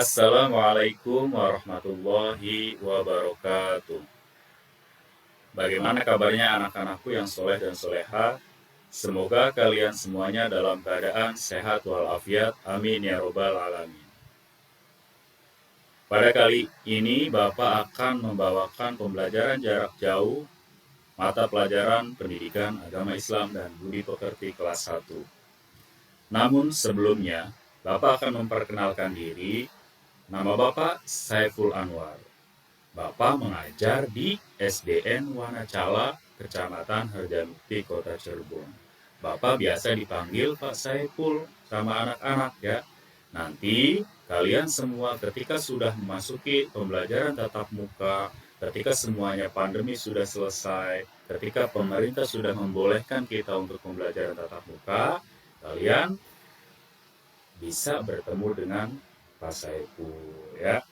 Assalamualaikum warahmatullahi wabarakatuh. Bagaimana kabarnya anak-anakku yang soleh dan soleha? Semoga kalian semuanya dalam keadaan sehat walafiat. Amin ya robbal alamin. Pada kali ini Bapak akan membawakan pembelajaran jarak jauh mata pelajaran Pendidikan Agama Islam dan Budi Pekerti kelas 1. Namun sebelumnya, Bapak akan memperkenalkan diri. Nama Bapak Saiful Anwar. Bapak mengajar di SDN Wanacala, Kecamatan Harjamukti, Kota Cirebon. Bapak biasa dipanggil Pak Saiful sama anak-anak ya. Nanti kalian semua ketika sudah memasuki pembelajaran tatap muka, ketika semuanya pandemi sudah selesai, ketika pemerintah sudah membolehkan kita untuk pembelajaran tatap muka, kalian bisa bertemu dengan Pak Saiful ya.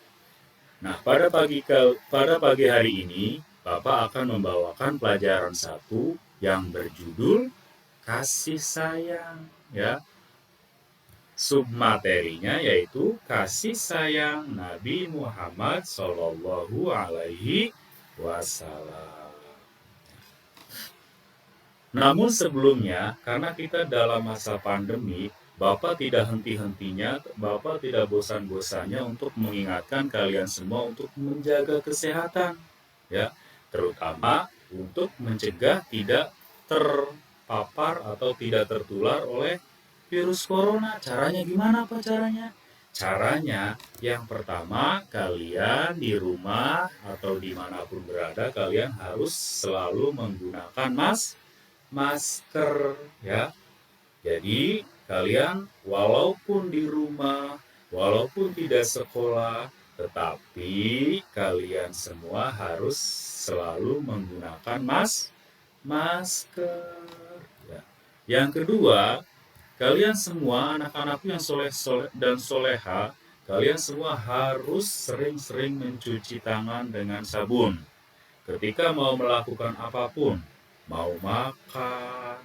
Nah, pada pagi hari ini, Bapak akan membawakan pelajaran 1 yang berjudul kasih sayang, ya. Submaterinya yaitu kasih sayang Nabi Muhammad Shallallahu Alaihi Wasallam. Namun sebelumnya, karena kita dalam masa pandemi, Bapak tidak henti-hentinya, Bapak tidak bosan-bosannya untuk mengingatkan kalian semua untuk menjaga kesehatan, ya, terutama untuk mencegah tidak terpapar atau tidak tertular oleh virus corona. Caranya gimana Pak caranya? Caranya yang pertama, kalian di rumah atau dimanapun berada, kalian harus selalu menggunakan masker, ya. Jadi kalian walaupun di rumah, walaupun tidak sekolah, tetapi kalian semua harus selalu menggunakan masker. Ya. Yang kedua, kalian semua anak-anakku yang soleh dan soleha, kalian semua harus sering-sering mencuci tangan dengan sabun. Ketika mau melakukan apapun, mau makan,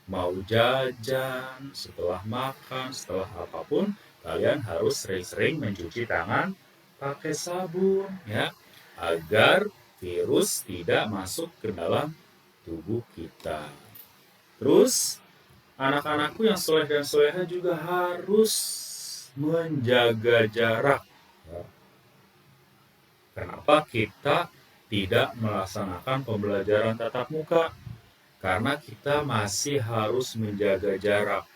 mau jajan, setelah makan, setelah apapun, kalian harus sering-sering mencuci tangan pakai sabun, ya, agar virus tidak masuk ke dalam tubuh kita. Terus, anak-anakku yang soleh dan soleha juga harus menjaga jarak. Ya. Kenapa kita tidak melaksanakan pembelajaran tatap muka? Karena kita masih harus menjaga jarak.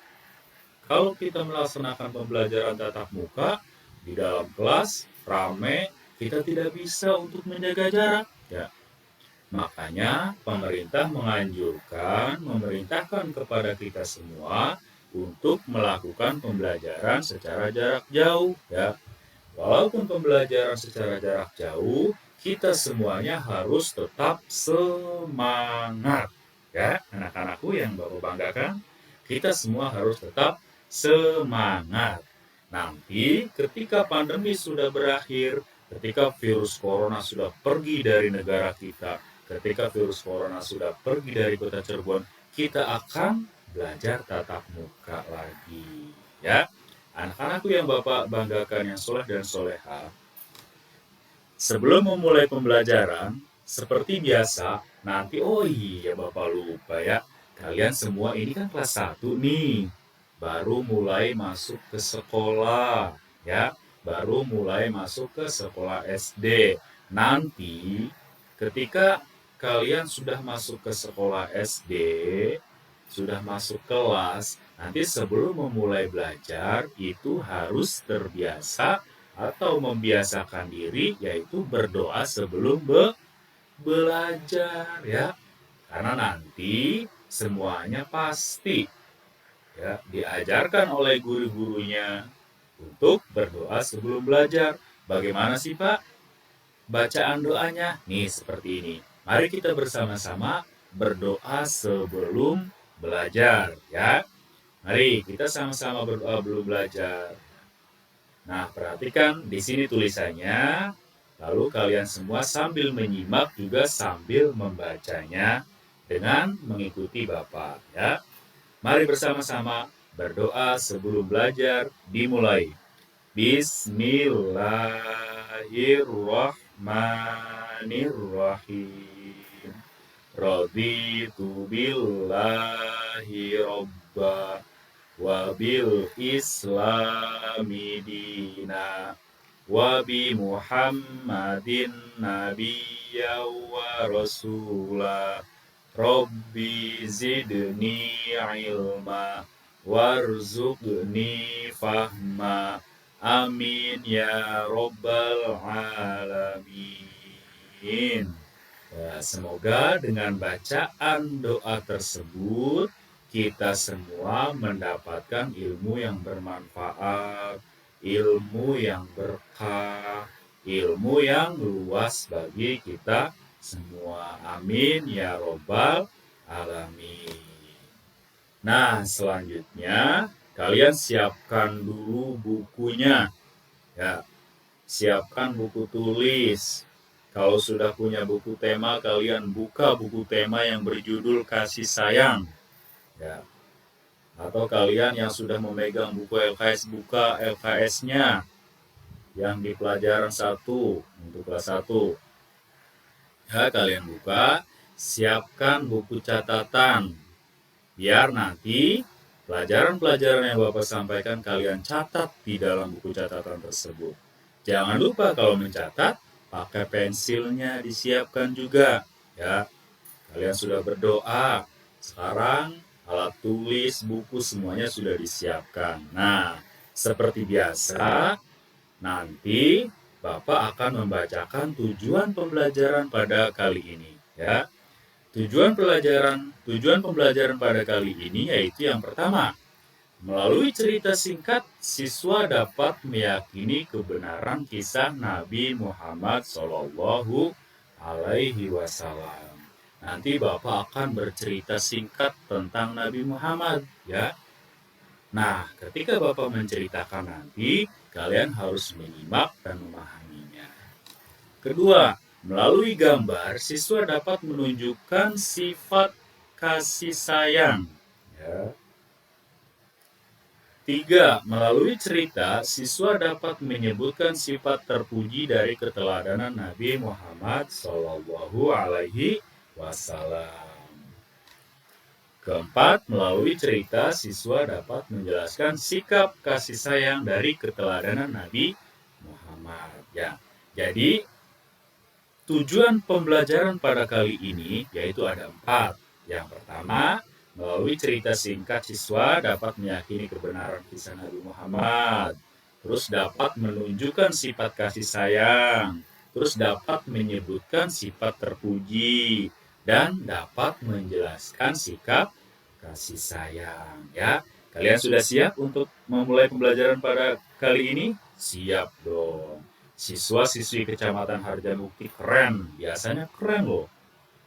Kalau kita melaksanakan pembelajaran tatap muka, di dalam kelas, rame, kita tidak bisa untuk menjaga jarak. Ya. Makanya pemerintah memerintahkan kepada kita semua untuk melakukan pembelajaran secara jarak jauh. Ya. Walaupun pembelajaran secara jarak jauh, kita semuanya harus tetap semangat. Ya, anak-anakku yang Bapak banggakan, kita semua harus tetap semangat. Nanti ketika pandemi sudah berakhir, ketika virus corona sudah pergi dari negara kita, ketika virus corona sudah pergi dari Kota Cirebon, kita akan belajar tatap muka lagi. Ya, anak-anakku yang Bapak banggakan yang soleh dan soleha, sebelum memulai pembelajaran, seperti biasa, nanti oh iya Bapak lupa ya, kalian semua ini kan kelas 1 nih, baru mulai masuk ke sekolah, ya, baru mulai masuk ke sekolah SD. Nanti ketika kalian sudah masuk ke sekolah SD, sudah masuk kelas, nanti sebelum memulai belajar itu harus terbiasa atau membiasakan diri, yaitu berdoa sebelum belajar, ya. Karena nanti semuanya pasti ya diajarkan oleh guru-gurunya untuk berdoa sebelum belajar. Bagaimana sih Pak bacaan doanya? Nih seperti ini. Mari kita bersama-sama berdoa sebelum belajar, ya. Mari kita sama-sama berdoa belum belajar. Nah, perhatikan di sini tulisannya. Lalu kalian semua sambil menyimak juga sambil membacanya dengan mengikuti Bapak, ya. Mari bersama-sama berdoa sebelum belajar dimulai. Bismillahirrahmanirrahim. Raditu billahi robba wa bil islami dina wa bi Muhammadin nabiyya wa rasula. Rabbi zidni ilma warzuqni fahma. Amin ya robbal alamin. Ya, semoga dengan bacaan doa tersebut kita semua mendapatkan ilmu yang bermanfaat, ilmu yang berkah, ilmu yang luas bagi kita semua. Amin ya robbal alamin. Nah, selanjutnya kalian siapkan dulu bukunya. Ya, siapkan buku tulis. Kalau sudah punya buku tema, kalian buka buku tema yang berjudul Kasih Sayang. Ya. Atau kalian yang sudah memegang buku LKS, buka LKS-nya yang di pelajaran 1 untuk kelas 1. Ya, kalian buka, siapkan buku catatan. Biar nanti pelajaran-pelajaran yang Bapak sampaikan kalian catat di dalam buku catatan tersebut. Jangan lupa kalau mencatat, pakai pensilnya disiapkan juga. Ya, kalian sudah berdoa. Sekarang alat tulis, buku semuanya sudah disiapkan. Nah, seperti biasa, nanti Bapak akan membacakan tujuan pembelajaran pada kali ini. Ya, tujuan pembelajaran pada kali ini yaitu yang pertama, melalui cerita singkat, siswa dapat meyakini kebenaran kisah Nabi Muhammad SAW. Nanti Bapak akan bercerita singkat tentang Nabi Muhammad, ya. Nah, ketika Bapak menceritakan nanti, kalian harus menyimak dan memahaminya. Kedua, melalui gambar, siswa dapat menunjukkan sifat kasih sayang, ya. 3. Melalui cerita, siswa dapat menyebutkan sifat terpuji dari keteladanan Nabi Muhammad SAW. Keempat, melalui cerita, siswa dapat menjelaskan sikap kasih sayang dari keteladanan Nabi Muhammad. Ya, jadi tujuan pembelajaran pada kali ini yaitu ada 4. Yang pertama, melalui cerita singkat, siswa dapat meyakini kebenaran kisah Nabi Muhammad. Terus dapat menunjukkan sifat kasih sayang. Terus dapat menyebutkan sifat terpuji. Dan dapat menjelaskan sikap kasih sayang. Ya, kalian sudah siap untuk memulai pembelajaran pada kali ini? Siap dong. Siswa-siswi Kecamatan Harjamukti keren. Biasanya keren loh.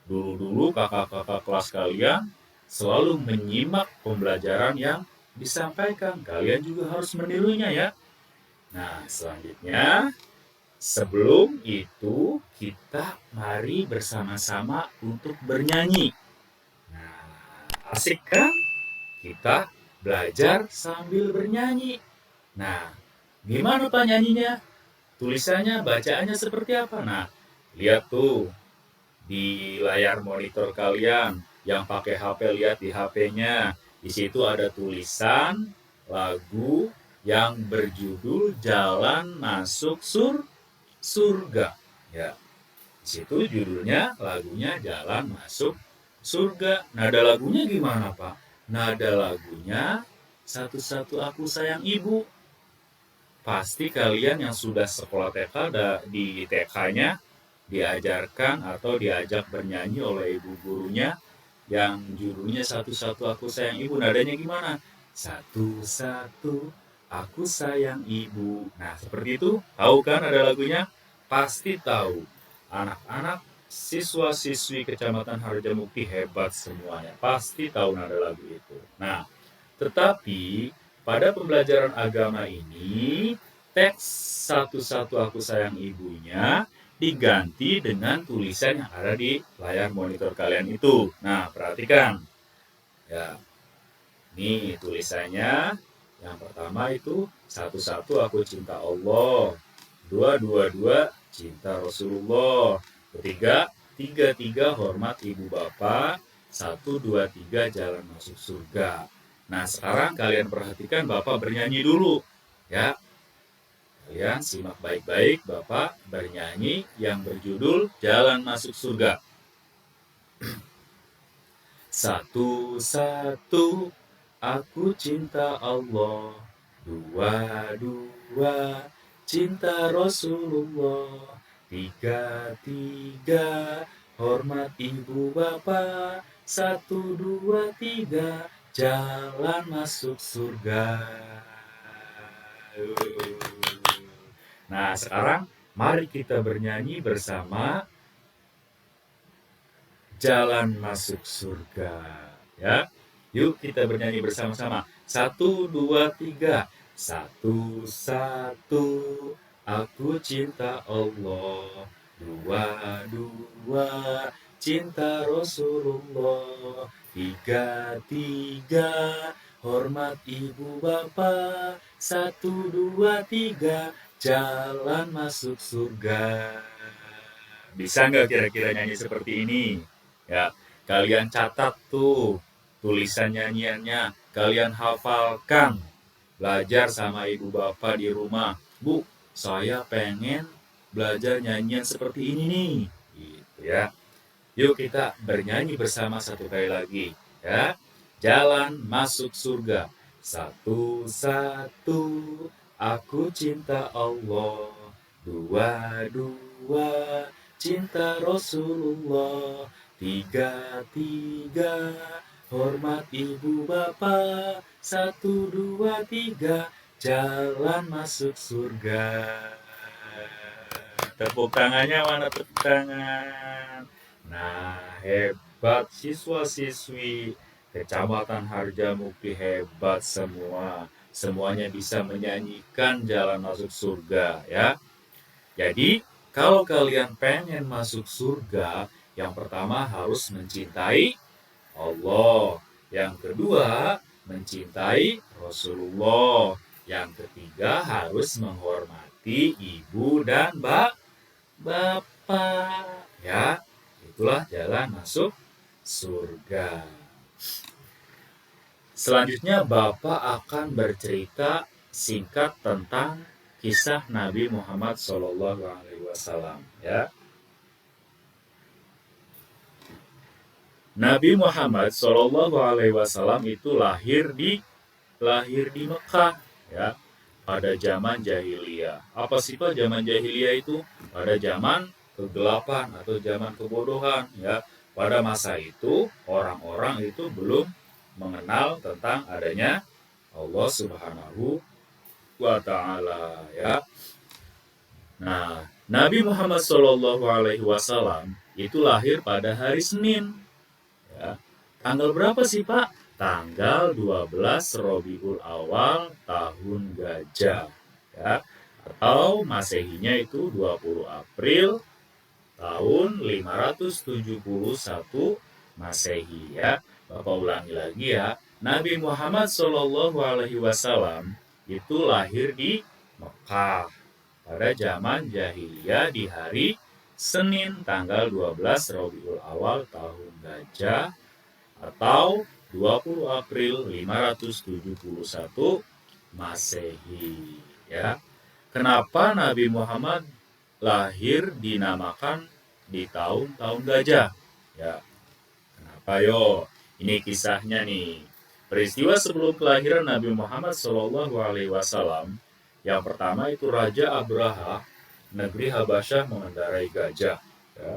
Dulu-dulu kakak-kakak kelas kalian selalu menyimak pembelajaran yang disampaikan. Kalian juga harus menirunya ya. Nah, selanjutnya, sebelum itu kita mari bersama-sama untuk bernyanyi. Nah, asik kan? Kita belajar sambil bernyanyi. Nah, gimana Pak nyanyinya? Tulisannya, bacaannya seperti apa? Nah, lihat tuh di layar monitor kalian. Yang pakai HP, lihat di HP-nya. Di situ ada tulisan lagu yang berjudul Jalan Masuk Surga. Ya, di situ judulnya, lagunya Jalan Masuk Surga. Nada lagunya gimana, Pak? Nada lagunya Satu-satu Aku Sayang Ibu. Pasti kalian yang sudah sekolah TK di TK-nya diajarkan atau diajak bernyanyi oleh ibu gurunya yang judulnya Satu-satu Aku Sayang Ibu. Nadanya gimana? Satu-satu Aku Sayang Ibu. Nah, seperti itu. Tahu kan ada lagunya? Pasti tahu. Anak-anak siswa-siswi Kecamatan Harjamukti hebat semuanya. Pasti tahu nada lagu itu. Nah, tetapi pada pembelajaran agama ini, teks Satu-satu Aku Sayang Ibunya diganti dengan tulisan yang ada di layar monitor kalian itu. Nah, perhatikan. Ya, ini tulisannya Yang pertama itu satu-satu aku cinta Allah, dua cinta Rasulullah, tiga hormat ibu bapak, satu dua tiga jalan masuk surga. Nah sekarang kalian perhatikan bapak bernyanyi dulu ya. Kalian simak baik-baik bapak bernyanyi yang berjudul Jalan Masuk Surga. Satu-satu aku cinta Allah, dua cinta Rasulullah, tiga hormat ibu bapak, satu dua tiga jalan masuk surga. Nah sekarang mari kita bernyanyi bersama Jalan Masuk Surga ya. Yuk kita bernyanyi bersama-sama. Satu, dua, tiga. Satu-satu aku cinta Allah, dua cinta Rasulullah, tiga hormat ibu bapak, satu dua tiga jalan masuk surga. Bisa nggak kira-kira nyanyi seperti ini? Ya, kalian catat tuh tulisan nyanyiannya, kalian hafalkan, belajar sama ibu bapak di rumah. Bu, saya pengen belajar nyanyian seperti ini nih, gitu ya. Yuk kita bernyanyi bersama satu kali lagi, ya. Jalan masuk surga, satu-satu aku cinta Allah, dua cinta Rasulullah, tiga hormat ibu bapak, satu dua tiga jalan masuk surga. Tepuk tangannya mana tepuk tangan? Nah hebat siswa-siswi Kecamatan Harjamukti, hebat semua. Semuanya bisa menyanyikan jalan masuk surga ya. Jadi kalau kalian pengen masuk surga, yang pertama harus mencintai Allah. Yang kedua, mencintai Rasulullah. Yang ketiga, harus menghormati ibu dan bapak. Ya, itulah jalan masuk surga. Selanjutnya, Bapak akan bercerita singkat tentang kisah Nabi Muhammad SAW. Ya. Nabi Muhammad SAW itu lahir di Mekah, ya, pada zaman jahiliyah. Apa sih Pak zaman jahiliyah itu? Pada zaman kegelapan atau zaman kebodohan, ya. Pada masa itu orang-orang itu belum mengenal tentang adanya Allah Subhanahu wa Ta'ala, ya. Nah, Nabi Muhammad SAW itu lahir pada hari Senin. Ya. Tanggal berapa sih Pak? Tanggal 12 Rabiul Awal tahun Gajah. Ya. Atau Masehinya itu 20 April tahun 571 Masehi ya. Bapak ulangi lagi ya. Nabi Muhammad SAW itu lahir di Mekah pada zaman jahiliyah di hari Senin tanggal 12 Rabiul Awal tahun Gajah atau 20 April 571 Masehi ya. Kenapa Nabi Muhammad lahir dinamakan di tahun gajah? Ya. Kenapa yo? Ini kisahnya nih. Peristiwa sebelum kelahiran Nabi Muhammad SAW, yang pertama itu Raja Abraha, negeri Habasyah mengendarai gajah ya,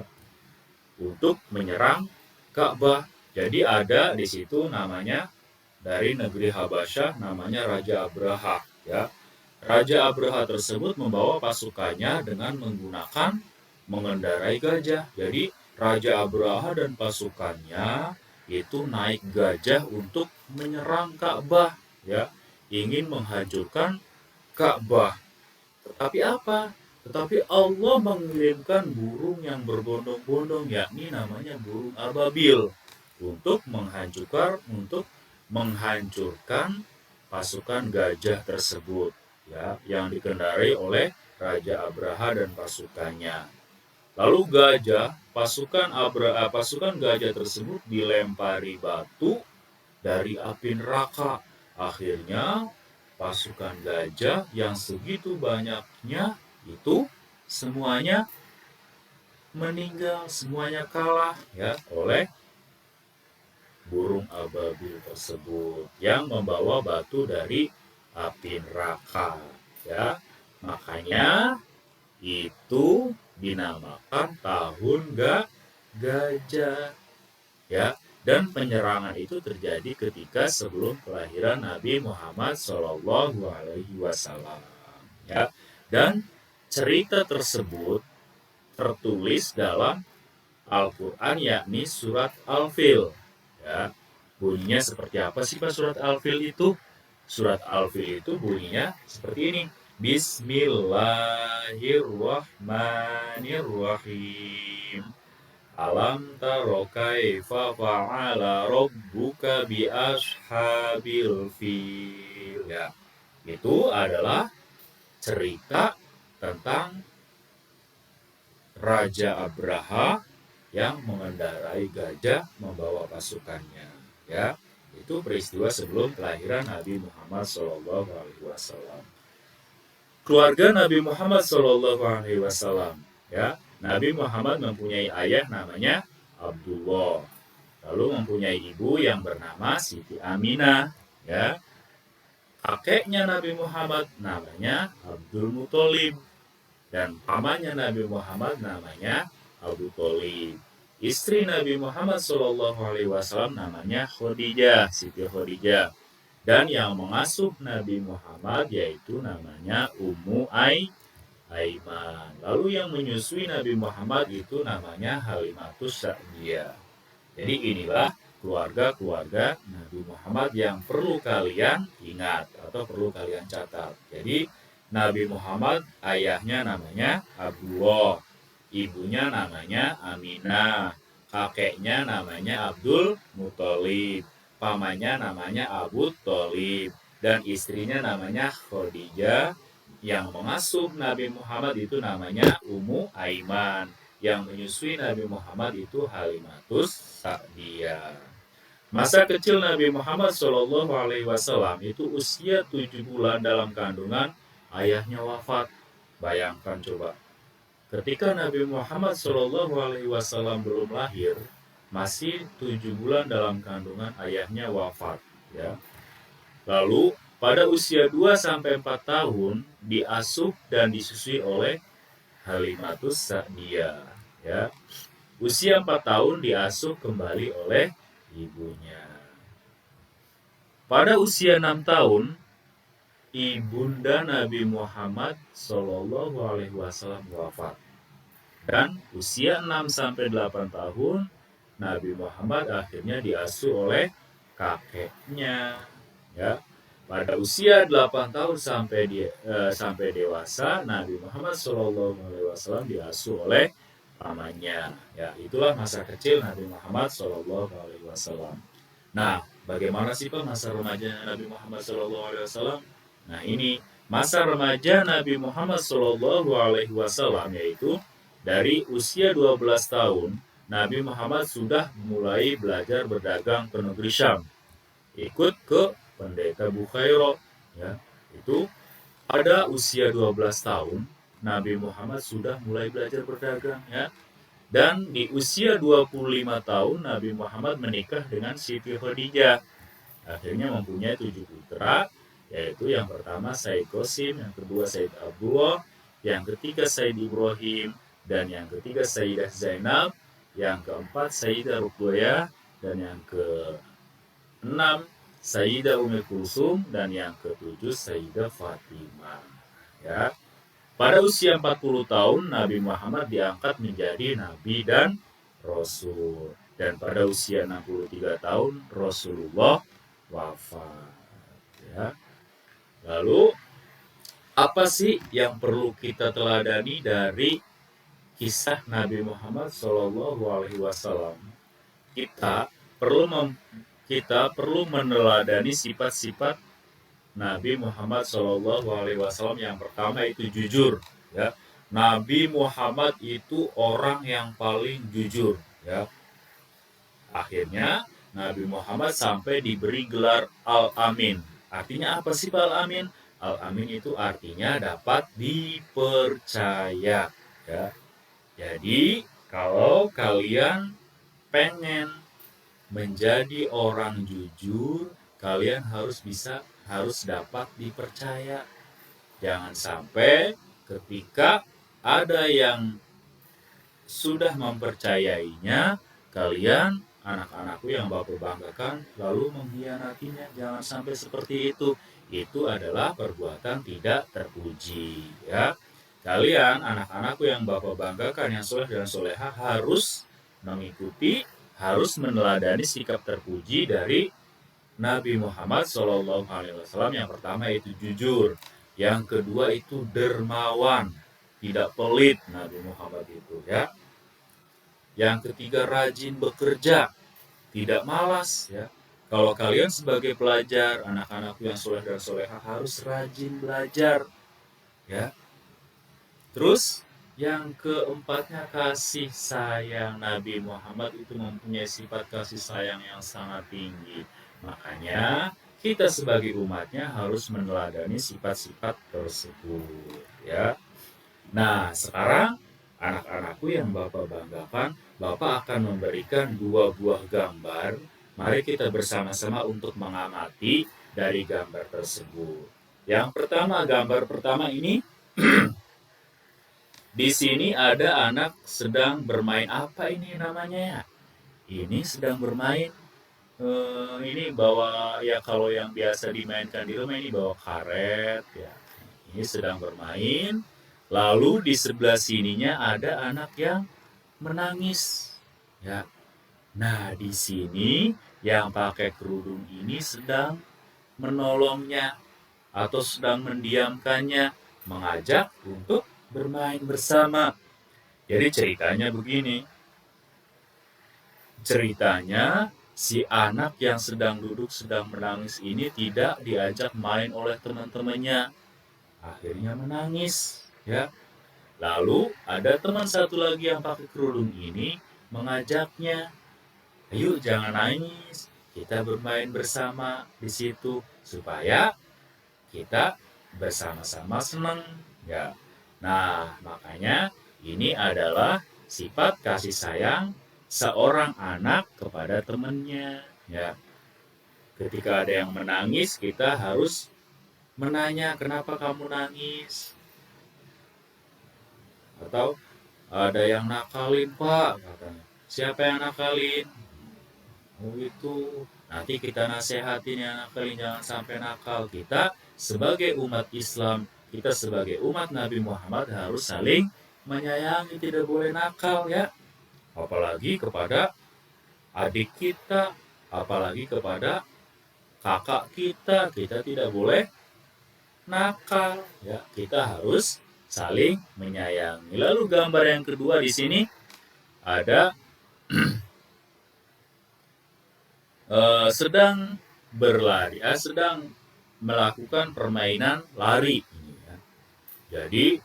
untuk menyerang Ka'bah. Jadi ada di situ namanya dari negeri Habasyah namanya Raja Abraha ya. Raja Abraha tersebut membawa pasukannya dengan menggunakan mengendarai gajah. Jadi Raja Abraha dan pasukannya itu naik gajah untuk menyerang Ka'bah ya, ingin menghancurkan Ka'bah. Tetapi apa? Tetapi Allah mengirimkan burung yang berbondong-bondong, yakni namanya burung ababil, untuk menghancurkan pasukan gajah tersebut, ya, yang dikendarai oleh Raja Abraha dan pasukannya. Lalu pasukan gajah tersebut dilempari batu dari api neraka. Akhirnya pasukan gajah yang segitu banyaknya itu semuanya meninggal, semuanya kalah ya oleh burung ababil tersebut yang membawa batu dari api neraka, ya. Makanya itu dinamakan tahun gajah, ya. Dan penyerangan itu terjadi ketika sebelum kelahiran Nabi Muhammad Shallallahu Alaihi Wasallam, ya. Dan cerita tersebut tertulis dalam Al-Quran, yakni surat Al-Fil, ya. Bunyinya seperti apa sih Pak surat Al-Fil itu? Surat Al-Fil itu bunyinya seperti ini. Bismillahirrahmanirrahim. Alam taro kaifa fa'ala rabbuka bi ashabil fil. Ya, itu adalah cerita tentang Raja Abraha yang mengendarai gajah membawa pasukannya, ya. Itu peristiwa sebelum kelahiran Nabi Muhammad SAW. Keluarga Nabi Muhammad SAW, ya. Nabi Muhammad mempunyai ayah namanya Abdullah, lalu mempunyai ibu yang bernama Siti Aminah, ya. Kakeknya Nabi Muhammad namanya Abdul Muthalib, dan pamannya Nabi Muhammad namanya Abu Thalib. Istri Nabi Muhammad SAW namanya Khadijah, Siti Khadijah. Dan yang mengasuh Nabi Muhammad yaitu namanya Ummu Aiman. Lalu yang menyusui Nabi Muhammad itu namanya Halimatus Sa'diyah. Jadi inilah keluarga-keluarga Nabi Muhammad yang perlu kalian ingat atau perlu kalian catat. Jadi Nabi Muhammad ayahnya namanya Abdullah, ibunya namanya Aminah, kakeknya namanya Abdul Muthalib, pamannya namanya Abu Thalib, dan istrinya namanya Khadijah. Yang mengasuh Nabi Muhammad itu namanya Ummu Aiman. Yang menyusui Nabi Muhammad itu Halimatus Sa'diyah. Masa kecil Nabi Muhammad SAW itu usia 7 bulan dalam kandungan, ayahnya wafat. Bayangkan coba, ketika Nabi Muhammad SAW belum lahir, masih 7 bulan dalam kandungan, ayahnya wafat, ya. Lalu pada usia 2-4 tahun diasuh dan disusui oleh Halimatus Sa'diyah, ya. Usia 4 tahun diasuh kembali oleh ibunya. Pada usia 6 tahun, ibunda Nabi Muhammad SAW wafat. Dan usia 6-8 tahun, Nabi Muhammad akhirnya diasuh oleh kakeknya, ya. Pada usia 8 tahun sampai dewasa, Nabi Muhammad SAW diasuh oleh pamannya. Ya, itulah masa kecil Nabi Muhammad SAW. Nah, bagaimana sih Pak masa remaja Nabi Muhammad SAW? Nah, ini masa remaja Nabi Muhammad SAW yaitu dari usia 12 tahun, Nabi Muhammad sudah mulai belajar berdagang ke negeri Syam. Ikut ke pendeta Bukhairo, ya. Itu pada usia 12 tahun Nabi Muhammad sudah mulai belajar berdagang, ya. Dan di usia 25 tahun Nabi Muhammad menikah dengan Siti Khadijah. Akhirnya mempunyai 7 putra, yaitu yang pertama Said Qasim, yang kedua Said Abdullah, yang ketiga Said Ibrahim, dan yang ketiga Sayyidah Zainab, yang keempat Sayyidah Ruqayyah, dan yang keenam Sayyidah Ummu Kulsum, dan yang ketujuh Sayyidah Fatimah, ya. Pada usia 40 tahun Nabi Muhammad diangkat menjadi nabi dan rasul, dan pada usia 63 tahun Rasulullah wafat, ya. Lalu apa sih yang perlu kita teladani dari kisah Nabi Muhammad SAW? Kita perlu meneladani sifat-sifat Nabi Muhammad SAW yang pertama itu jujur, ya. Nabi Muhammad itu orang yang paling jujur, ya. Akhirnya Nabi Muhammad sampai diberi gelar Al-Amin. Artinya apa sih Pak Al-Amin? Al-Amin itu artinya dapat dipercaya, ya. Jadi kalau kalian pengen menjadi orang jujur, kalian harus dapat dipercaya. Jangan sampai ketika ada yang sudah mempercayainya, kalian anak-anakku yang Bapak banggakan lalu mengkhianatinya. Jangan sampai seperti itu. Itu adalah perbuatan tidak terpuji, ya. Kalian anak-anakku yang Bapak banggakan yang soleh dan soleha harus mengikuti, harus meneladani sikap terpuji dari Nabi Muhammad SAW. Yang pertama itu jujur, yang kedua itu dermawan, tidak pelit Nabi Muhammad itu, ya. Yang ketiga rajin bekerja, tidak malas, ya. Kalau kalian sebagai pelajar, anak-anakku yang soleh dan soleha harus rajin belajar, ya. Terus yang keempatnya kasih sayang. Nabi Muhammad itu mempunyai sifat kasih sayang yang sangat tinggi. Makanya kita sebagai umatnya harus meneladani sifat-sifat tersebut, ya. Nah, sekarang anak-anakku yang Bapak banggakan, Bapak akan memberikan 2 buah gambar. Mari kita bersama-sama untuk mengamati dari gambar tersebut. Yang pertama, gambar pertama ini di sini ada anak sedang bermain. Apa ini namanya ya? Ini sedang bermain. Ini bawa, ya kalau yang biasa dimainkan di rumah ini bawa karet, ya. Ini sedang bermain. Lalu di sebelah sininya ada anak yang menangis, ya. Nah, di sini yang pakai kerudung ini sedang menolongnya atau sedang mendiamkannya, mengajak untuk bermain bersama. Jadi ceritanya begini. Ceritanya si anak yang sedang duduk sedang menangis ini tidak diajak main oleh teman-temannya. Akhirnya menangis, ya. Lalu ada teman satu lagi yang pakai kerudung ini mengajaknya, "Ayo jangan nangis. Kita bermain bersama di situ supaya kita bersama-sama senang." Ya. Nah, makanya ini adalah sifat kasih sayang seorang anak kepada temannya, ya. Ketika ada yang menangis, kita harus menanya, "Kenapa kamu nangis?" Atau ada yang nakalin, "Pak," katanya. "Siapa yang nakalin?" "Oh itu." Nanti kita nasehatin yang nakalin jangan sampai nakal. Kita sebagai umat Islam, kita sebagai umat Nabi Muhammad harus saling menyayangi, tidak boleh nakal, ya. Apalagi kepada adik kita, apalagi kepada kakak kita tidak boleh nakal, ya. Kita harus saling menyayangi. Lalu gambar yang kedua di sini ada sedang berlari, sedang melakukan permainan lari, ya. Jadi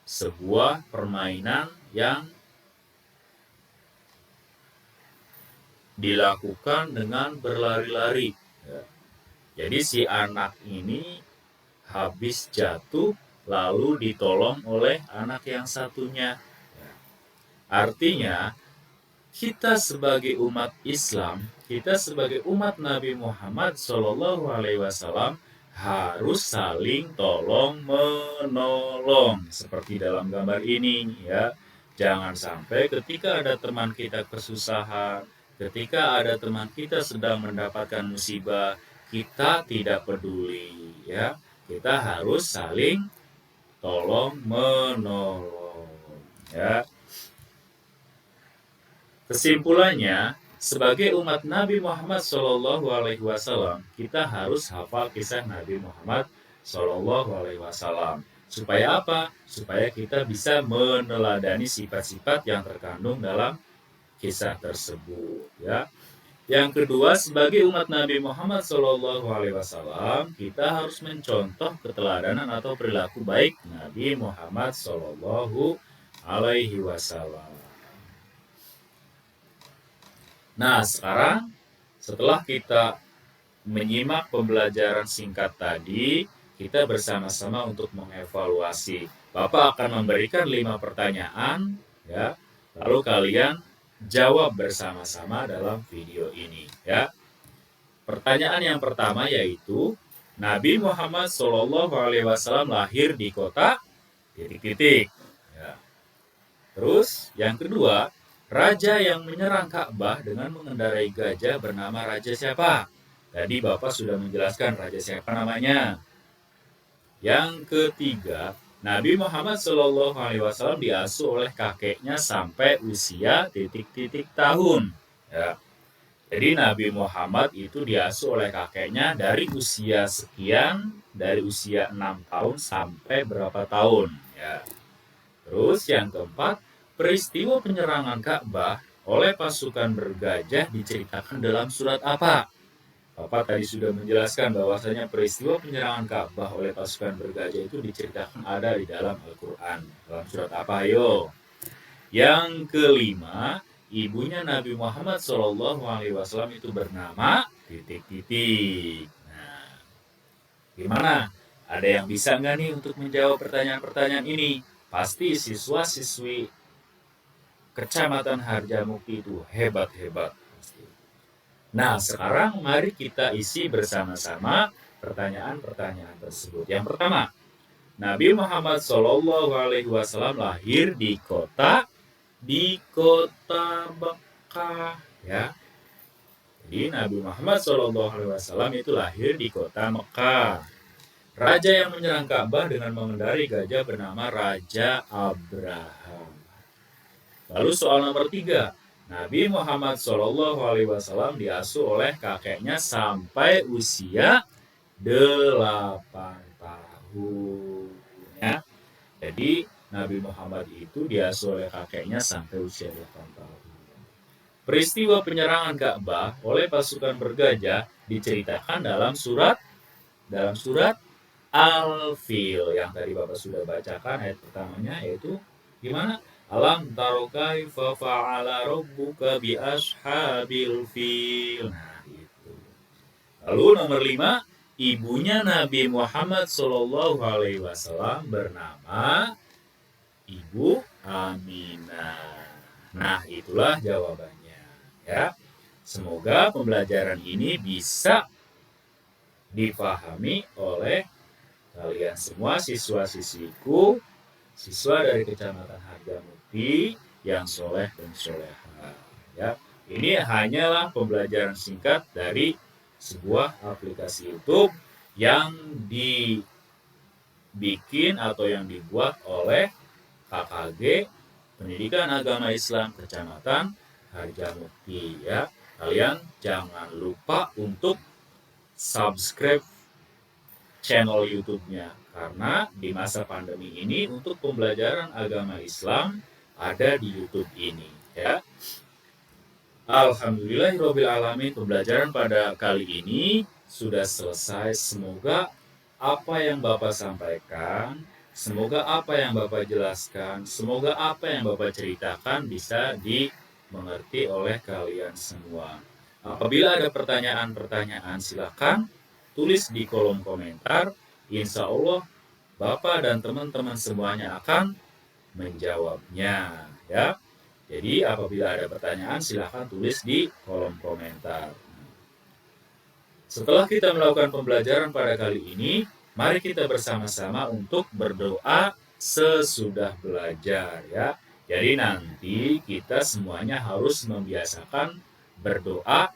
sebuah permainan yang dilakukan dengan berlari-lari, ya. Jadi si anak ini habis jatuh lalu ditolong oleh anak yang satunya, ya. Artinya kita sebagai umat Islam, kita sebagai umat Nabi Muhammad SAW harus saling tolong menolong seperti dalam gambar ini, ya. Jangan sampai ketika ada teman kita kesusahan, ketika ada teman kita sedang mendapatkan musibah, kita tidak peduli, ya. Kita harus saling tolong menolong, ya. Kesimpulannya, sebagai umat Nabi Muhammad SAW, kita harus hafal kisah Nabi Muhammad SAW. Supaya apa? Supaya kita bisa meneladani sifat-sifat yang terkandung dalam kisah tersebut, ya. Yang kedua, sebagai umat Nabi Muhammad SAW, kita harus mencontoh keteladanan atau perilaku baik Nabi Muhammad SAW. Nah, sekarang setelah kita menyimak pembelajaran singkat tadi, kita bersama-sama untuk mengevaluasi. Bapak akan memberikan 5 pertanyaan, ya. Lalu kalian jawab bersama-sama dalam video ini, ya. Pertanyaan yang pertama yaitu Nabi Muhammad SAW lahir di kota titik-titik. Ya. Terus yang kedua, raja yang menyerang Ka'bah dengan mengendarai gajah bernama raja siapa? Tadi Bapak sudah menjelaskan raja siapa namanya. Yang ketiga, Nabi Muhammad SAW diasuh oleh kakeknya sampai usia titik-titik tahun. Ya. Jadi Nabi Muhammad itu diasuh oleh kakeknya dari usia sekian, dari usia 6 tahun sampai berapa tahun. Ya. Terus yang keempat, peristiwa penyerangan Ka'bah oleh pasukan bergajah diceritakan dalam surat apa? Bapak tadi sudah menjelaskan bahwasanya peristiwa penyerangan Ka'bah oleh pasukan bergajah itu diceritakan ada di dalam Al-Quran. Dalam surat apa? Ayo. Yang kelima, ibunya Nabi Muhammad SAW itu bernama titik-titik. Nah, gimana? Ada yang bisa nggak nih untuk menjawab pertanyaan-pertanyaan ini? Pasti siswa-siswi Kecamatan Harjamukti itu hebat-hebat. Nah, sekarang mari kita isi bersama-sama pertanyaan-pertanyaan tersebut. Yang pertama, Nabi Muhammad SAW lahir di kota Mekah, ya. Jadi Nabi Muhammad SAW itu lahir di kota Mekah. Raja yang menyerang Ka'bah dengan mengendarai gajah bernama Raja Abraham. Lalu soal nomor 3, Nabi Muhammad SAW diasuh oleh kakeknya sampai usia 8 tahun. Ya. Jadi Nabi Muhammad itu diasuh oleh kakeknya sampai usia 8 tahun. Peristiwa penyerangan Ka'bah oleh pasukan bergajah diceritakan dalam surat Al-Fil yang tadi Bapak sudah bacakan ayat pertamanya, yaitu gimana? Alam taro kaifa fa'ala rabbuka bi ashabil fil. Nah, itu. Lalu nomor 5, ibunya Nabi Muhammad SAW bernama Ibu Aminah. Nah, itulah jawabannya, ya. Semoga pembelajaran ini bisa dipahami oleh kalian semua siswa-siswiku, siswa dari Kecamatan Harjamukti yang soleh dan soleha. Ya, ini hanyalah pembelajaran singkat dari sebuah aplikasi YouTube yang dibikin atau yang dibuat oleh KKG Pendidikan Agama Islam Kecamatan Harjamukti. Ya, kalian jangan lupa untuk subscribe channel YouTube-nya, karena di masa pandemi ini untuk pembelajaran agama Islam ada di YouTube ini, ya. Alhamdulillahirobbilalamin, pembelajaran pada kali ini sudah selesai. Semoga apa yang Bapak sampaikan, semoga apa yang Bapak jelaskan, semoga apa yang Bapak ceritakan bisa dimengerti oleh kalian semua. Apabila ada pertanyaan-pertanyaan, silakan tulis di kolom komentar. Insya Allah Bapak dan teman-teman semuanya akan menjawabnya, ya. Jadi apabila ada pertanyaan silahkan tulis di kolom komentar. Setelah kita melakukan pembelajaran pada kali ini, mari kita bersama-sama untuk berdoa sesudah belajar, ya. Jadi nanti kita semuanya harus membiasakan berdoa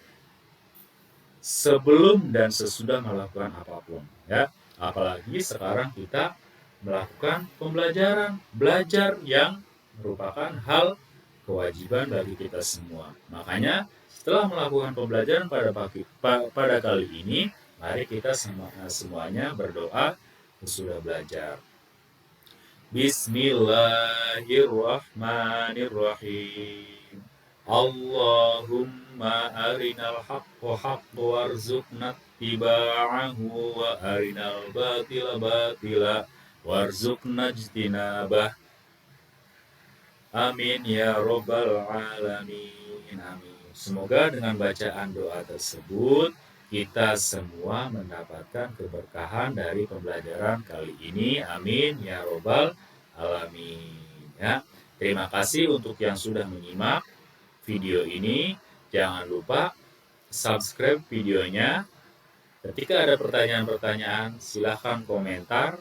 sebelum dan sesudah melakukan apapun, ya. Apalagi sekarang kita melakukan pembelajaran, belajar yang merupakan hal kewajiban bagi kita semua. Makanya setelah melakukan pembelajaran pada kali ini, mari kita semuanya berdoa sesudah belajar. Bismillahirrahmanirrahim. Allahumma arinal haqqa haqqa warzuqna ittiba'ahu wa arinal batila batila warzuqna ijtinabah. Amin ya robbal alamin. Amin. Semoga dengan bacaan doa tersebut kita semua mendapatkan keberkahan dari pembelajaran kali ini. Amin ya robbal alamin. Ya. Terima kasih untuk yang sudah menyimak video ini. Jangan lupa subscribe videonya. Ketika ada pertanyaan-pertanyaan, silahkan komentar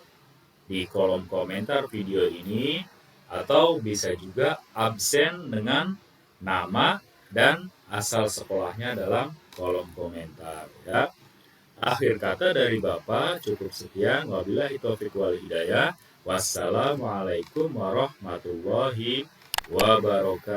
di kolom komentar video ini, atau bisa juga absen dengan nama dan asal sekolahnya dalam kolom komentar ya. Akhir kata dari Bapak cukup sekian. Wabillahi taufiq wal hidayah. Wassalamualaikum warahmatullahi wabarakatuh.